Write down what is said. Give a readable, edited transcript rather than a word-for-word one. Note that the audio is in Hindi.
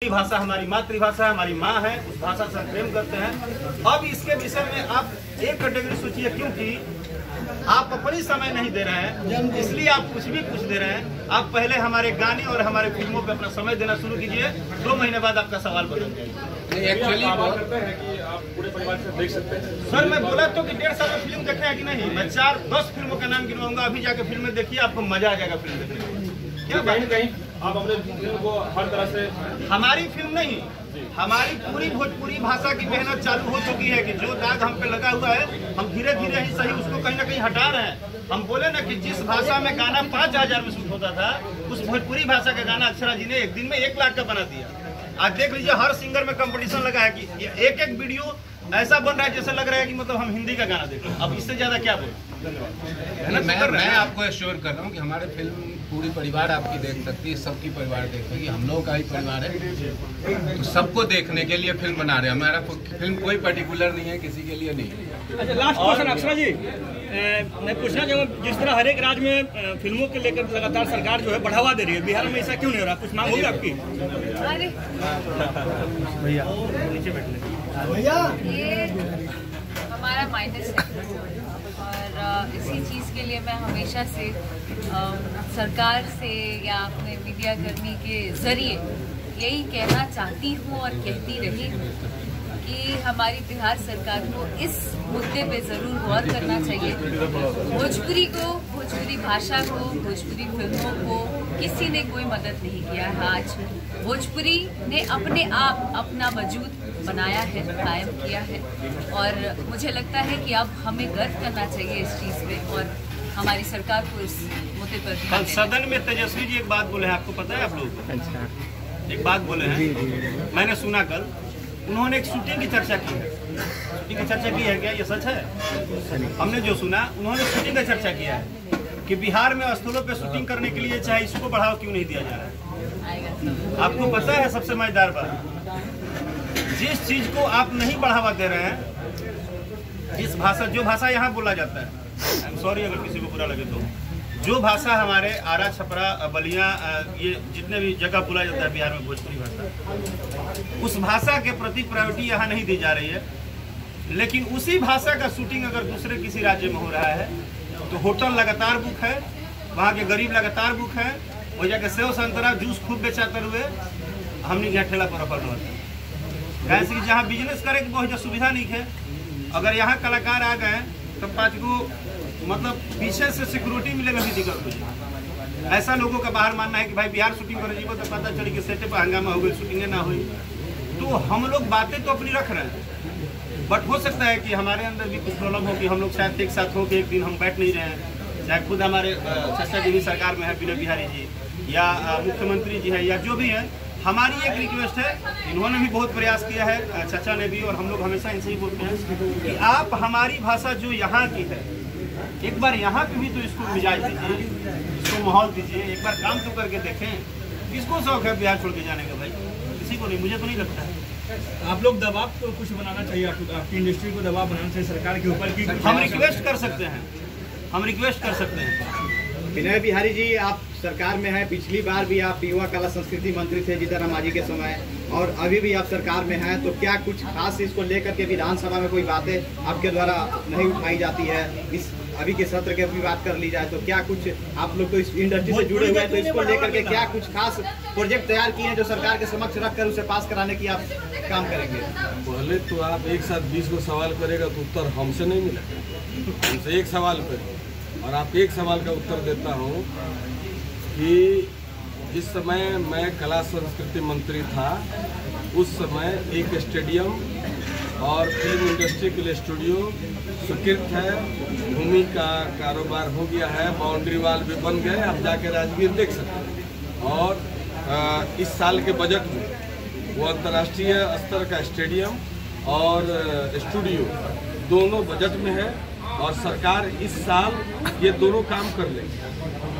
भाषा हमारी मातृभाषा है, हमारी माँ है, उस भाषा से हम प्रेम करते हैं। अब इसके विषय में आप एक कैटेगरी सोचिए, क्योंकि आप अपनी समय नहीं दे रहे हैं, इसलिए आप कुछ भी पूछ दे रहे हैं। आप पहले हमारे गाने और हमारे फिल्मों पे अपना समय देना शुरू कीजिए, 2 महीने बाद आपका सवाल बदल जाएगा। एक्चुअली करते हैं कि आप पूरे परिवार से देख सकते हैं। सर मैं बोला तो कि 1.5 साल में फिल्म देखे है कि नहीं, मैं 4-10 फिल्मों का नाम गिनवाऊंगा, अभी जाके फिल्में देखिए, आपको मजा आ जाएगा फिल्म देखने में। क्या कहीं कहीं आप अपने फिल्म को हर तरह से, हमारी फिल्म नहीं, हमारी पूरी भोजपुरी भाषा की मेहनत चालू हो चुकी है कि जो दाग हम पे लगा हुआ है, हम धीरे धीरे ही सही उसको कहीं ना कहीं हटा रहे हैं। हम बोले ना कि जिस भाषा में गाना 5000 में शूट होता था, उस भोजपुरी भाषा का गाना अक्षरा जी ने एक दिन में 1 लाख का बना दिया। आज देख लीजिए, हर सिंगर में कंपटीशन लगा है कि एक वीडियो ऐसा बन रहा है जैसे लग रहा है कि मतलब हम हिंदी का गाना देख रहे हैं। अब इससे ज्यादा क्या बोले। मैं आपको एश्योर कर रहा हूँ कि हमारे फिल्म पूरी परिवार आपकी देख सकती है, सबकी परिवार देख सकती है, हम लोगों का ही परिवार है, तो सबको देखने के लिए फिल्म बना रहे हैं। हमारा फिल्म कोई पर्टिकुलर नहीं है, किसी के लिए नहीं है। अच्छा, लास्ट क्वेश्चन अक्षरा जी, मैं पूछना चाहूँगा, जिस तरह हर एक राज्य में फिल्मों के लेकर लगातार सरकार जो है बढ़ावा दे रही है, बिहार में ऐसा क्यों नहीं हो रहा? कुछ मांग होगी आपकी? भैया नीचे बैठने ये हमारा माइनस है और इसी चीज़ के लिए मैं हमेशा से सरकार से या अपने मीडिया कर्मी के ज़रिए यही कहना चाहती हूँ और कहती रही हूँ कि हमारी बिहार सरकार को इस मुद्दे पे ज़रूर गौर करना चाहिए। भोजपुरी को, भोजपुरी भाषा को, भोजपुरी फिल्मों को किसी ने कोई मदद नहीं किया है। आज भोजपुरी ने अपने आप अपना वजूद बनाया है, कायम किया है, और मुझे लगता है कि अब हमें गर्व करना चाहिए इस चीज़ पे और हमारी सरकार को इस मुद्दे पर कल सदन में तेजस्वी जी एक बात बोले हैं, आपको पता है? आप लोग एक बात बोले हैं, मैंने सुना कल, उन्होंने एक शूटिंग की चर्चा की है। शूटिंग की चर्चा की है क्या? ये सच है? हमने जो सुना, उन्होंने शूटिंग की चर्चा किया है कि बिहार में स्थलों पे शूटिंग करने के लिए चाहे इसको बढ़ावा क्यों नहीं दिया जा रहा है। आपको पता है सबसे मजेदार बात, जिस चीज को आप नहीं बढ़ावा दे रहे हैं, जिस भाषा, जो भाषा यहाँ बोला जाता है, आई एम सॉरी अगर किसी को बुरा लगे तो, जो भाषा हमारे आरा, छपरा, बलिया, ये जितने भी जगह बोला जाता है बिहार में भोजपुरी भाषा, उस भाषा के प्रति प्रायोरिटी यहाँ नहीं दी जा रही है। लेकिन उसी भाषा का शूटिंग अगर दूसरे किसी राज्य में हो रहा है तो होटल लगातार बुक है, वहाँ के गरीब लगातार बुक है, वो जाके सेव संतरा जूस खूब बेचाते हुए हमने यहाँ ठेला पर रखा हुआ है। कैसे कि जहाँ बिजनेस करे की बहुत सुविधा नहीं है। अगर यहाँ कलाकार आ गए तो 5 गो मतलब पीछे से सिक्योरिटी मिलेगा भी दिक्कत हुई। ऐसा लोगों का बाहर मानना है कि भाई बिहार शूटिंग करे जीवो तो पता चली कि सेटे पर हंगामा हो गई, शूटिंगे ना हुई। तो हम लोग बातें तो अपनी रख रहे हैं, बट हो सकता है कि हमारे अंदर भी कुछ प्रॉब्लम हो कि हम लोग शायद एक साथ हो कि एक दिन हम बैठ नहीं रहे हैं, चाहे खुद हमारे चाचा जी भी सरकार में है, विनय बिहारी जी, या मुख्यमंत्री जी है, या जो भी है। हमारी एक रिक्वेस्ट है, इन्होंने भी बहुत प्रयास किया है, चाचा ने भी, और हम लोग हमेशा इनसे ही बोलते हैं कि आप हमारी भाषा जो यहाँ की है, एक बार यहाँ पे भी तो इसको मिजाज दीजिए, इसको माहौल दीजिए, एक बार काम तो करके देखें। किसको शौक है बिहार छोड़ के जाने का? भाई किसी को नहीं, मुझे तो नहीं लगता है। आप लोग दबाव तो कुछ बनाना चाहिए, आपकी इंडस्ट्री को दबाव बनाना चाहिए सरकार के ऊपर की। हम रिक्वेस्ट कर सकते हैं, हम रिक्वेस्ट कर सकते हैं। विनय बिहारी जी, आप सरकार में हैं, पिछली बार भी आप युवा कला संस्कृति मंत्री थे जीतन राम जी के समय, और अभी भी आप सरकार में हैं, तो क्या कुछ खास इसको लेकर के विधानसभा में कोई बातें आपके द्वारा नहीं उठाई जाती है? इस अभी के सत्र के भी बात कर ली जाए तो क्या कुछ आप लोग तो इस इंडस्ट्री से जुड़े हुए हैं, तो इसको लेकर के क्या कुछ खास प्रोजेक्ट तैयार किए हैं जो सरकार के समक्ष रखकर उसे पास कराने की आप काम करेंगे? पहले तो आप एक साथ 20 को सवाल करेगा तो उत्तर हमसे नहीं मिलेगा, हमसे एक सवाल पर, और आप एक सवाल का उत्तर देता हूँ कि जिस समय मैं कला संस्कृति मंत्री था, उस समय एक स्टेडियम और फिल्म इंडस्ट्री के लिए स्टूडियो स्वीकृत है, भूमि का कारोबार हो गया है, बाउंड्री वाल भी बन गए, आप जाके राजगीर देख सकते हैं। और इस साल के बजट में वो अंतर्राष्ट्रीय स्तर का स्टेडियम और स्टूडियो दोनों बजट में है, और सरकार इस साल ये दोनों काम कर लेगी।